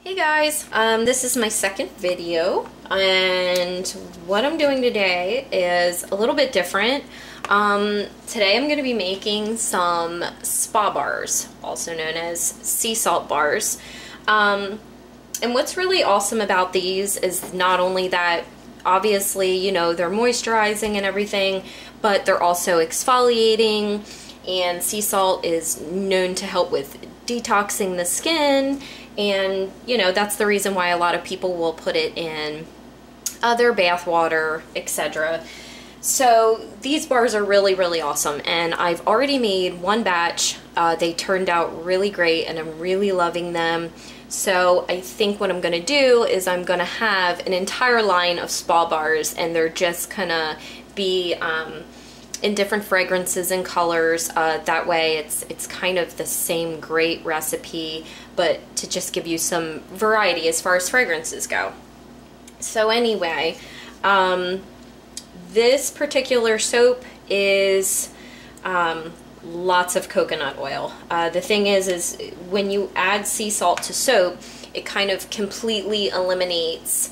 Hey guys, this is my second video, and what I'm doing today is a little bit different. Today I'm going to be making some spa bars, also known as sea salt bars. And what's really awesome about these is not only that, obviously, you know, they're moisturizing and everything, but they're also exfoliating, and sea salt is known to help with detoxing the skin. And, you know, that's the reason why a lot of people will put it in their bath water, etc. So these bars are really, really awesome. And I've already made one batch. They turned out really great and I'm really loving them. So I think what I'm going to do is I'm going to have an entire line of spa bars, and they're just going to be in different fragrances and colors. That way it's kind of the same great recipe, but to just give you some variety as far as fragrances go. So anyway, this particular soap is lots of coconut oil. The thing is when you add sea salt to soap, it kind of completely eliminates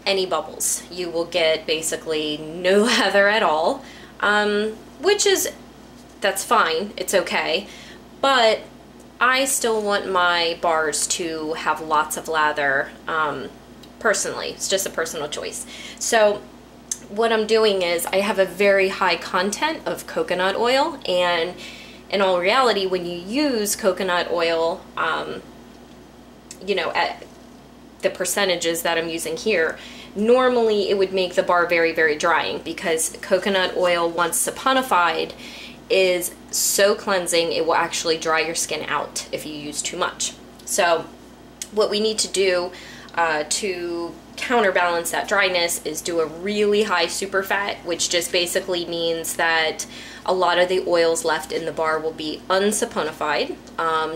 any bubbles. You will get basically no lather at all. That's fine, it's okay, but I still want my bars to have lots of lather, personally. It's just a personal choice. So what I'm doing is I have a very high content of coconut oil, and in all reality, when you use coconut oil, you know, at the percentages that I'm using here, normally it would make the bar very, very drying, because coconut oil, once saponified, is so cleansing it will actually dry your skin out if you use too much. So what we need to do to counterbalance that dryness is do a really high superfat, which just basically means that a lot of the oils left in the bar will be unsaponified,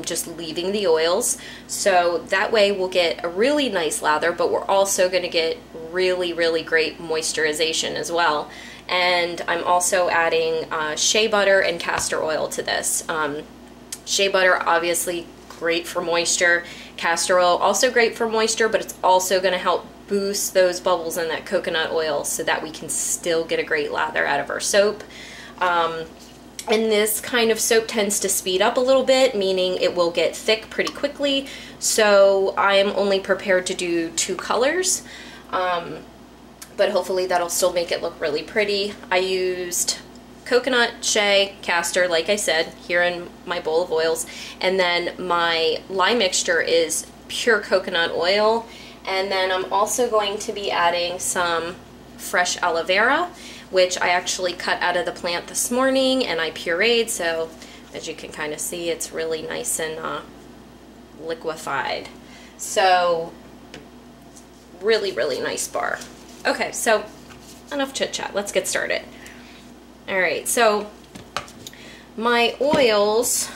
just leaving the oils. So that way we'll get a really nice lather, but we're also going to get really, really great moisturization as well. And I'm also adding shea butter and castor oil to this. Shea butter, obviously great for moisture. Castor oil, also great for moisture, but it's also going to help boost those bubbles in that coconut oil so that we can still get a great lather out of our soap. And this kind of soap tends to speed up a little bit, meaning it will get thick pretty quickly. So I am only prepared to do 2 colors. But hopefully that'll still make it look really pretty. I used coconut, shea, castor, like I said, here in my bowl of oils. And then my lye mixture is pure coconut oil. And then I'm also going to be adding some fresh aloe vera, which I actually cut out of the plant this morning and I pureed. So as you can kind of see, it's really nice and liquefied. So really, really nice bar. Okay, so enough chit chat, let's get started. Alright, so my oils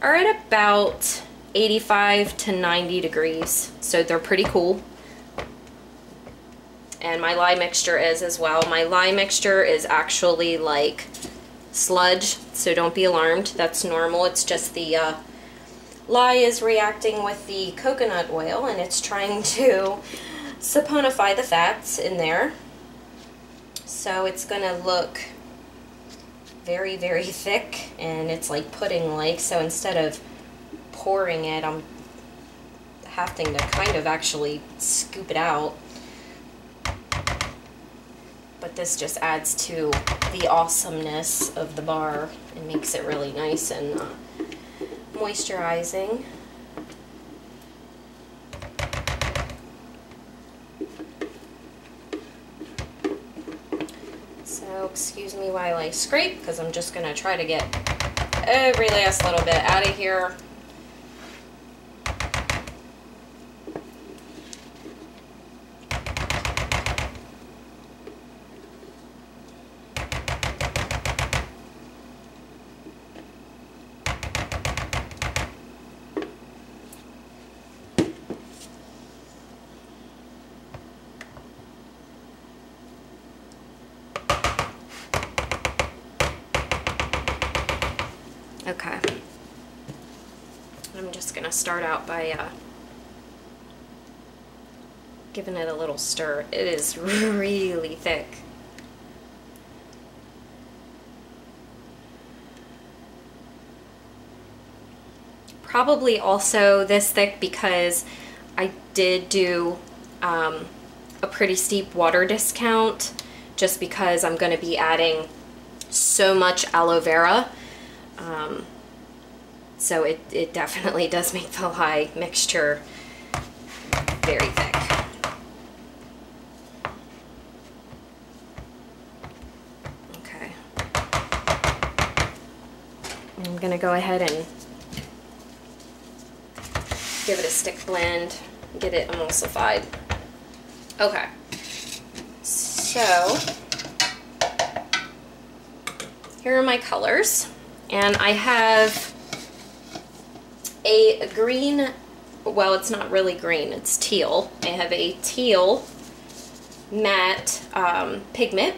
are at about 85 to 90 degrees, so they're pretty cool. And my lye mixture is as well. My lye mixture is actually like sludge, so don't be alarmed, that's normal. It's just the lye is reacting with the coconut oil and it's trying to saponify the fats in there. So it's gonna look very, very thick, and it's like pudding-like. So instead of pouring it, I'm having to kind of actually scoop it out. But this just adds to the awesomeness of the bar and makes it really nice and moisturizing. So excuse me while I scrape, because I'm just going to try to get every last little bit out of here. Okay. I'm just going to start out by giving it a little stir. It is really thick. Probably also this thick because I did do a pretty steep water discount, just because I'm going to be adding so much aloe vera. So it definitely does make the lye mixture very thick. Okay. I'm going to go ahead and give it a stick blend, get it emulsified. Okay, so here are my colors, and I have a green, well, it's not really green, it's teal. I have a teal matte pigment,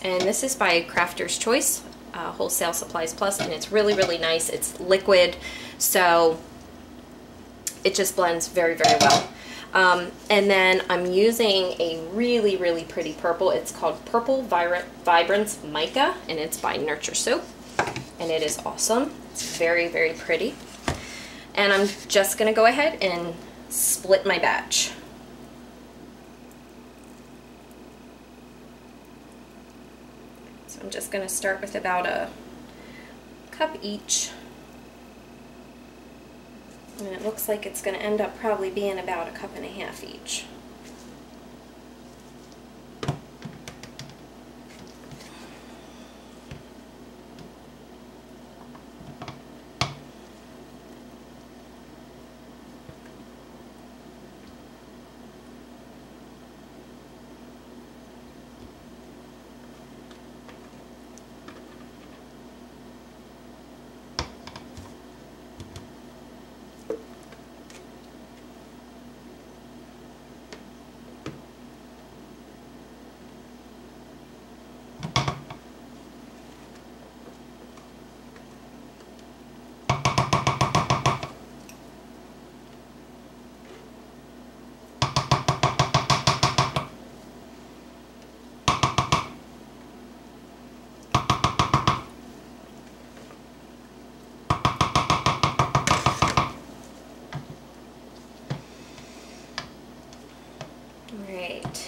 and this is by Crafter's Choice, Wholesale Supplies Plus, and it's really, really nice. It's liquid, so it just blends very, very well. And then I'm using a really, really pretty purple. It's called Purple Vibrance Mica, and it's by Nurture Soap, and it is awesome. It's very, very pretty. And I'm just gonna go ahead and split my batch. So I'm just gonna start with about a cup each. And it looks like it's going to end up probably being about a cup and a half each.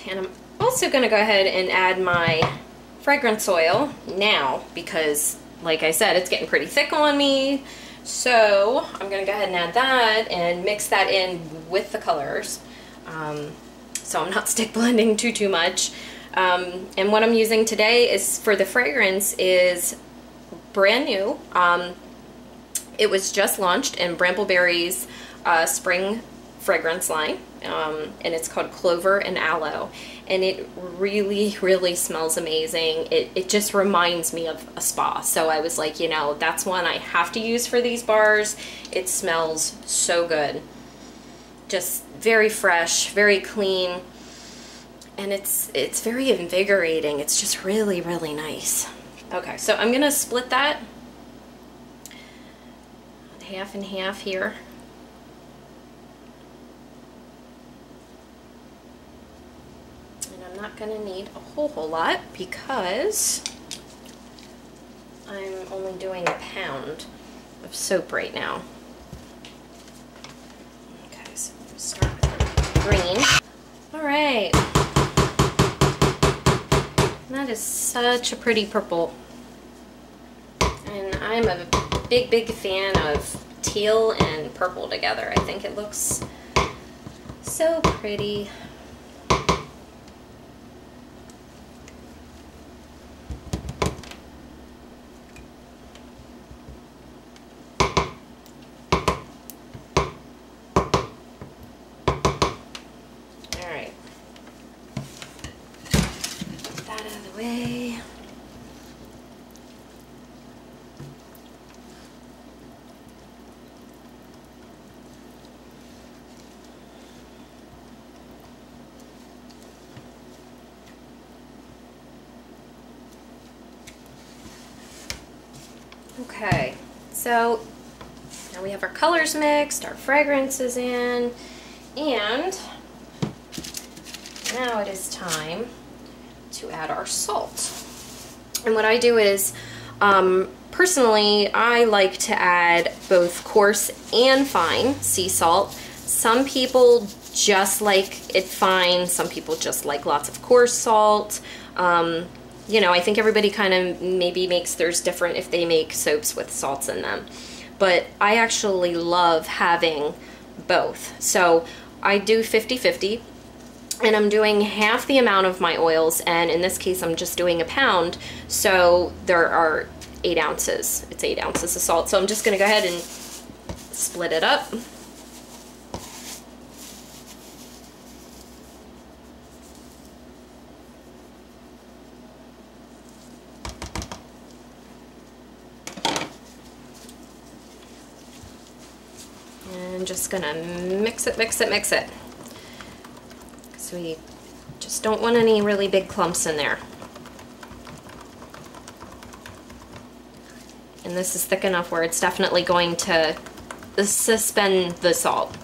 And I'm also going to go ahead and add my fragrance oil now because, like I said, it's getting pretty thick on me. So I'm going to go ahead and add that and mix that in with the colors. So I'm not stick blending too much. And what I'm using today is for the fragrance is brand new. It was just launched in Brambleberry's spring fragrance line. And it's called Clover and Aloe, and it really, really smells amazing. It just reminds me of a spa, so I was like, you know, that's one I have to use for these bars. It smells so good, just very fresh, very clean, and it's very invigorating. It's just really, really nice. Okay, so I'm gonna split that half and half here. I'm not going to need a whole lot because I'm only doing a pound of soap right now. Okay, so we'll start with the green. Alright. That is such a pretty purple. And I'm a big fan of teal and purple together. I think it looks so pretty. Way. Okay, so now we have our colors mixed, our fragrances in, and now it is time to add our salt. And what I do is, personally, I like to add both coarse and fine sea salt. Some people just like it fine, some people just like lots of coarse salt. You know, I think everybody kind of maybe makes theirs different if they make soaps with salts in them. But I actually love having both. So I do 50-50, and I'm doing half the amount of my oils, and in this case I'm just doing a pound, so there are 8 ounces. It's 8 ounces of salt. So I'm just gonna go ahead and split it up. And just gonna mix it, mix it, mix it. Because we just don't want any really big clumps in there. And this is thick enough where it's definitely going to suspend the salt.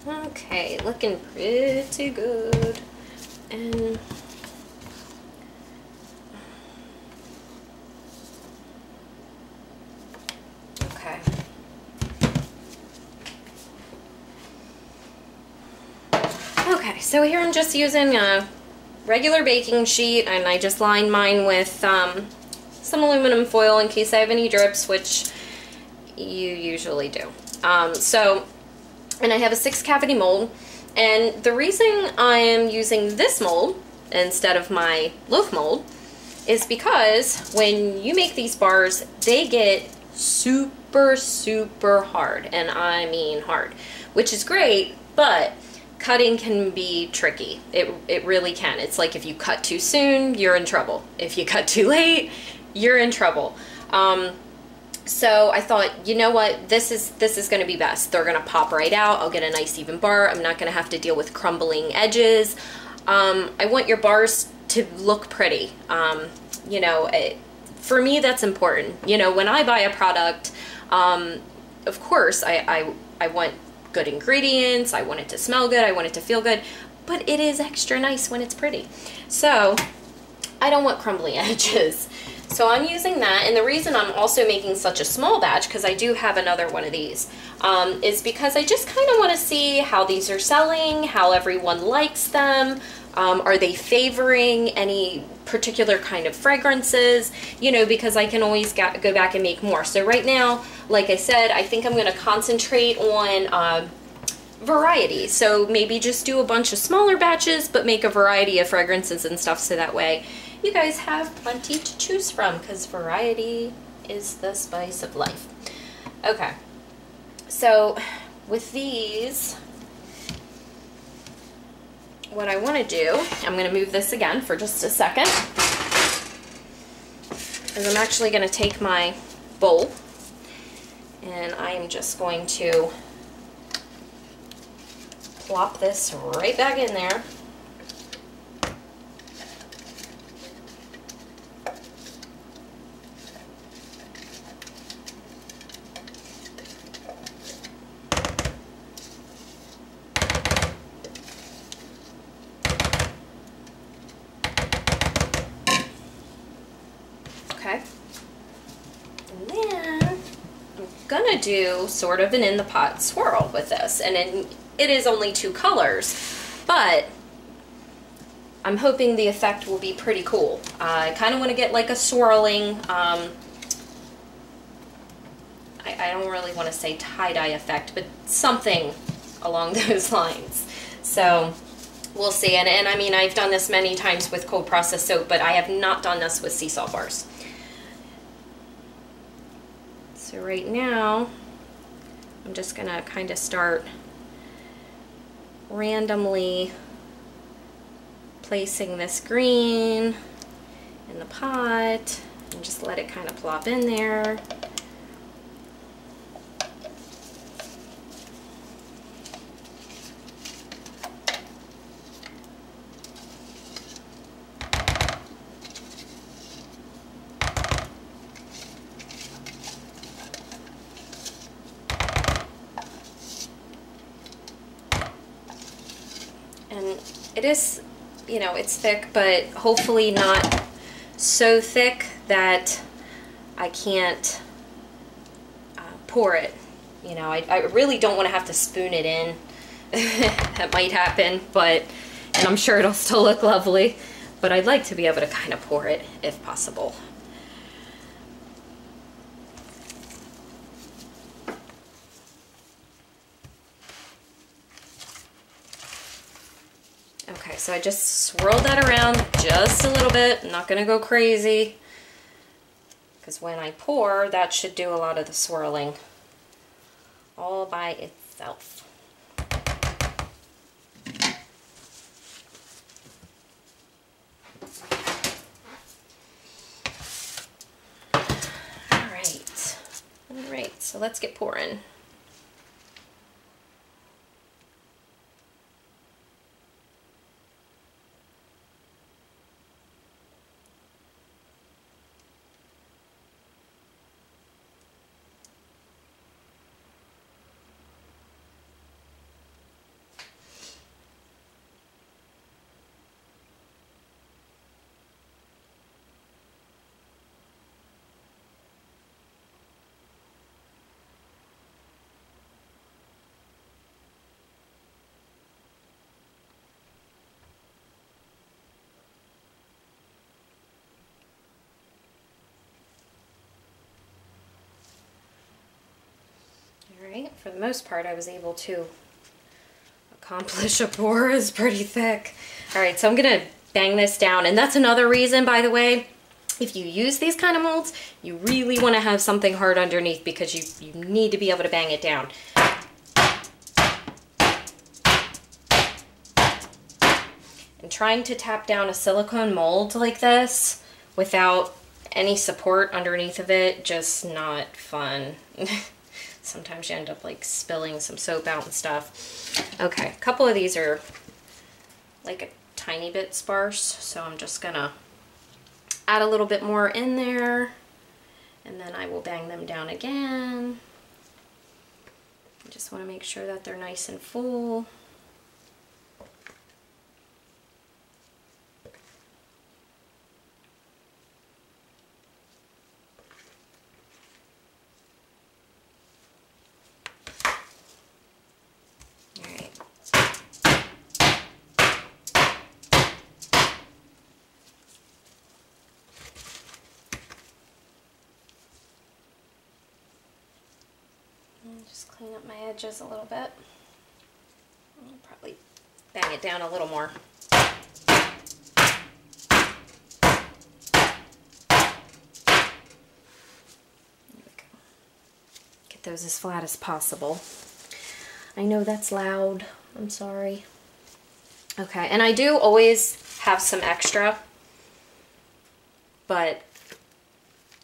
Okay, looking pretty good. And okay. Okay, so here I'm just using a regular baking sheet, and I just lined mine with some aluminum foil in case I have any drips, which you usually do. And I have a 6 cavity mold, and the reason I am using this mold instead of my loaf mold is because when you make these bars, they get super, super hard, and I mean hard, which is great, but cutting can be tricky. It really can. It's like if you cut too soon, you're in trouble. If you cut too late, you're in trouble. So I thought, you know what, this is going to be best. They're going to pop right out. I'll get a nice even bar. I'm not going to have to deal with crumbling edges. I want your bars to look pretty. You know, for me, that's important. You know, when I buy a product, of course, I want good ingredients. I want it to smell good. I want it to feel good. But it is extra nice when it's pretty. So I don't want crumbly edges. So I'm using that, and the reason I'm also making such a small batch, because I do have another one of these, is because I just kind of want to see how these are selling, how everyone likes them. Are they favoring any particular kind of fragrances? You know, because I can always go back and make more. So right now, like I said, I think I'm going to concentrate on variety. So maybe just do a bunch of smaller batches, but make a variety of fragrances and stuff, so that way you guys have plenty to choose from, because variety is the spice of life. Okay, so with these, what I want to do, I'm going to move this again for just a second, is I'm actually going to take my bowl, and I am just going to plop this right back in there. Okay, and then I'm gonna do sort of an in the pot swirl with this, and it is only 2 colors, but I'm hoping the effect will be pretty cool. I kind of want to get like a swirling, I don't really want to say tie-dye effect, but something along those lines. So we'll see. And I mean, I've done this many times with cold processed soap, but I have not done this with sea salt bars. So right now, I'm just gonna kind of start randomly placing this green in the pot and just let it kind of plop in there. And it is, you know, it's thick, but hopefully not so thick that I can't pour it. You know, I really don't want to have to spoon it in. That might happen, but, and I'm sure it'll still look lovely, but I'd like to be able to kind of pour it if possible. Okay, so I just swirled that around just a little bit. I'm not gonna go crazy, because when I pour, that should do a lot of the swirling all by itself. All right, so let's get pouring. Alright, for the most part I was able to accomplish a pour. Is pretty thick. Alright, so I'm gonna bang this down, and that's another reason, by the way, if you use these kind of molds, you really want to have something hard underneath, because you need to be able to bang it down. And trying to tap down a silicone mold like this without any support underneath of it, just not fun. Sometimes you end up like spilling some soap out and stuff. Okay, a couple of these are like a tiny bit sparse, so I'm just gonna add a little bit more in there, and then I will bang them down again. I just want to make sure that they're nice and full. Just clean up my edges a little bit. I'll probably bang it down a little more. There we go. Get those as flat as possible. I know that's loud. I'm sorry. Okay, and I do always have some extra, but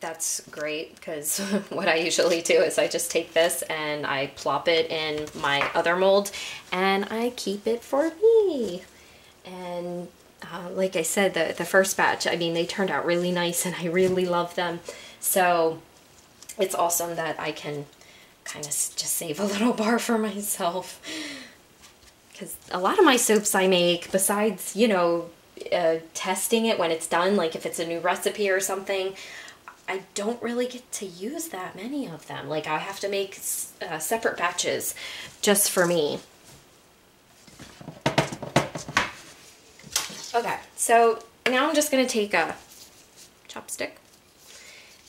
that's great, because what I usually do is I just take this and I plop it in my other mold and I keep it for me. And like I said, the first batch, I mean, they turned out really nice and I really love them. So it's awesome that I can kind of just save a little bar for myself. Because a lot of my soaps I make, besides, you know, testing it when it's done, like if it's a new recipe or something, I don't really get to use that many of them. Like I have to make separate batches just for me. Okay, so now I'm just gonna take a chopstick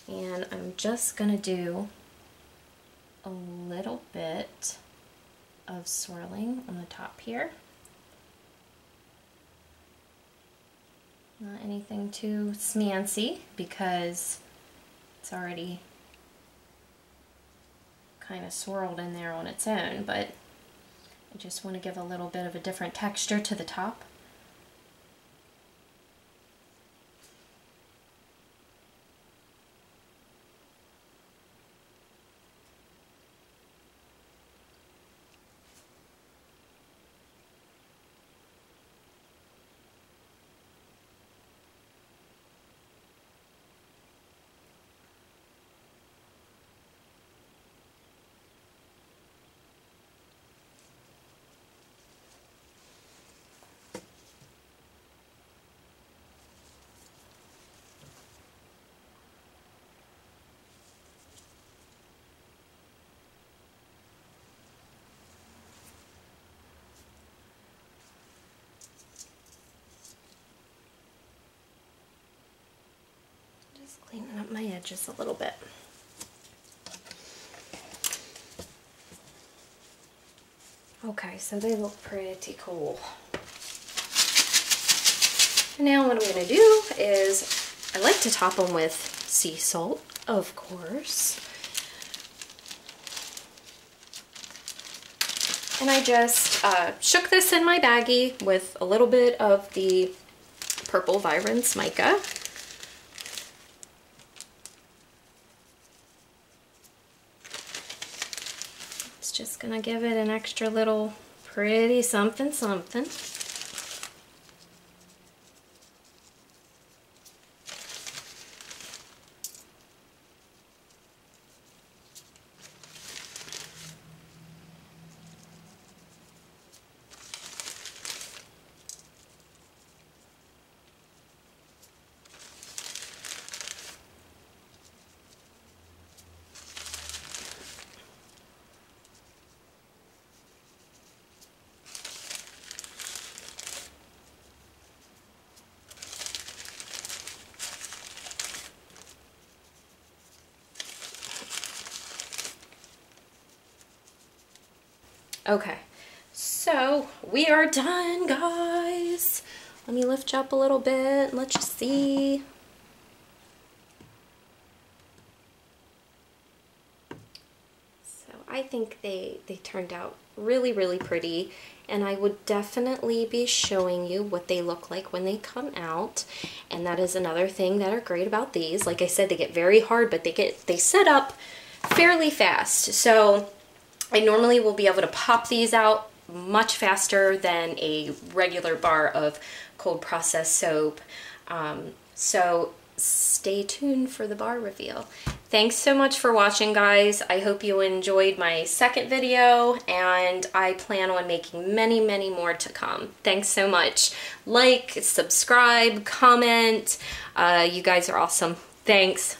and I'm just gonna do a little bit of swirling on the top here. Not anything too smancy because it's already kind of swirled in there on its own, but I just want to give a little bit of a different texture to the top. Just cleaning up my edges a little bit. Okay, so they look pretty cool. And now what I'm going to do is, I like to top them with sea salt, of course. And I just shook this in my baggie with a little bit of the Purple Vibrance Mica. It's just gonna give it an extra little pretty something something. Okay, so we are done, guys. Let me lift you up a little bit and let you see. So I think they turned out really, really pretty, and I would definitely be showing you what they look like when they come out. And that is another thing that are great about these. Like I said, they get very hard, but they set up fairly fast. So I normally will be able to pop these out much faster than a regular bar of cold processed soap. So stay tuned for the bar reveal. Thanks so much for watching, guys. I hope you enjoyed my second video, and I plan on making many, many more to come. Thanks so much. Like, subscribe, comment. You guys are awesome. Thanks.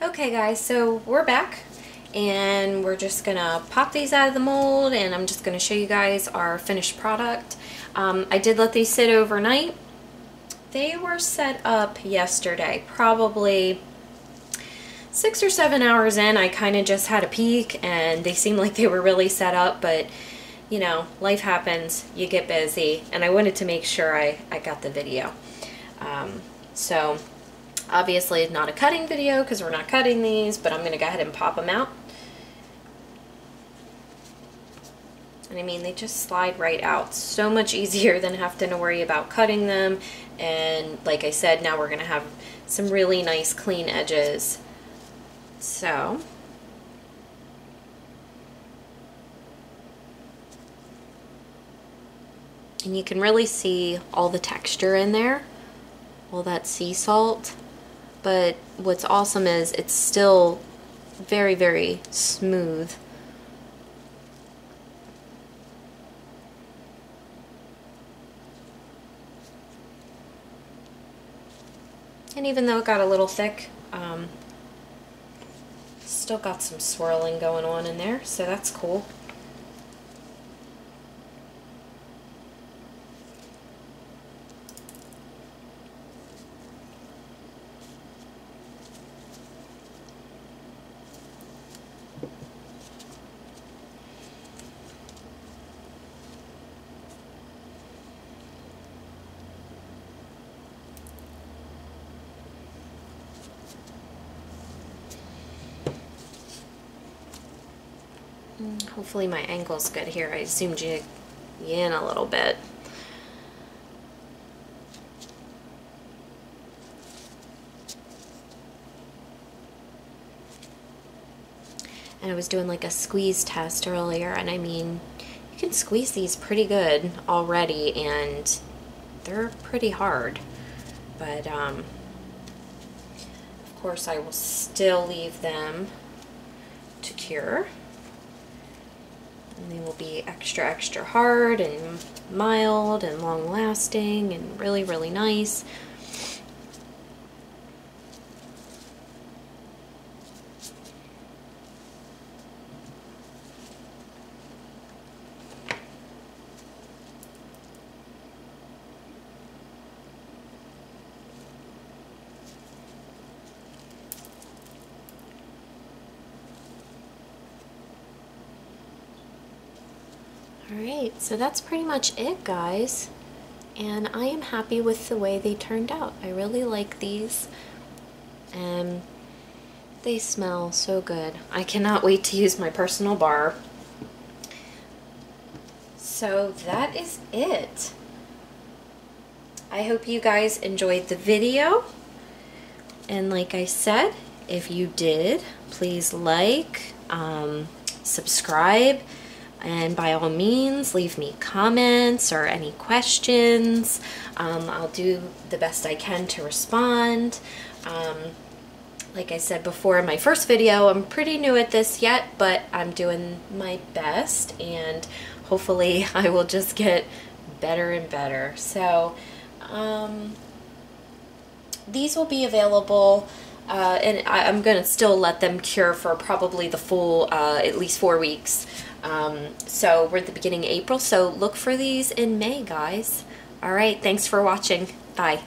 Okay guys, so we're back and we're just gonna pop these out of the mold, and I'm just gonna show you guys our finished product. I did let these sit overnight. They were set up yesterday, probably 6 or 7 hours in. I kind of just had a peek and they seemed like they were really set up, but you know, life happens, you get busy, and I wanted to make sure I got the video. So obviously it's not a cutting video because we're not cutting these, but I'm going to go ahead and pop them out. And I mean, they just slide right out. So much easier than having to worry about cutting them. And like I said, now we're going to have some really nice clean edges. So and you can really see all the texture in there, all that sea salt. But what's awesome is it's still very, very smooth. And even though it got a little thick, still got some swirling going on in there, so that's cool. Hopefully my angle's good here. I zoomed you in a little bit. And I was doing like a squeeze test earlier, and I mean, you can squeeze these pretty good already, and they're pretty hard. But of course I will still leave them to cure. And they will be extra, extra hard and mild and long lasting and really, really nice. Alright, so that's pretty much it, guys. And I am happy with the way they turned out. I really like these. And they smell so good. I cannot wait to use my personal bar. So that is it. I hope you guys enjoyed the video. And like I said, if you did, please like, subscribe, and by all means leave me comments or any questions. I'll do the best I can to respond. Like I said before in my first video, I'm pretty new at this yet, but I'm doing my best, and hopefully I will just get better and better. So these will be available, and I'm going to still let them cure for probably the full at least 4 weeks. So we're at the beginning of April, so look for these in May, guys. Alright, thanks for watching. Bye.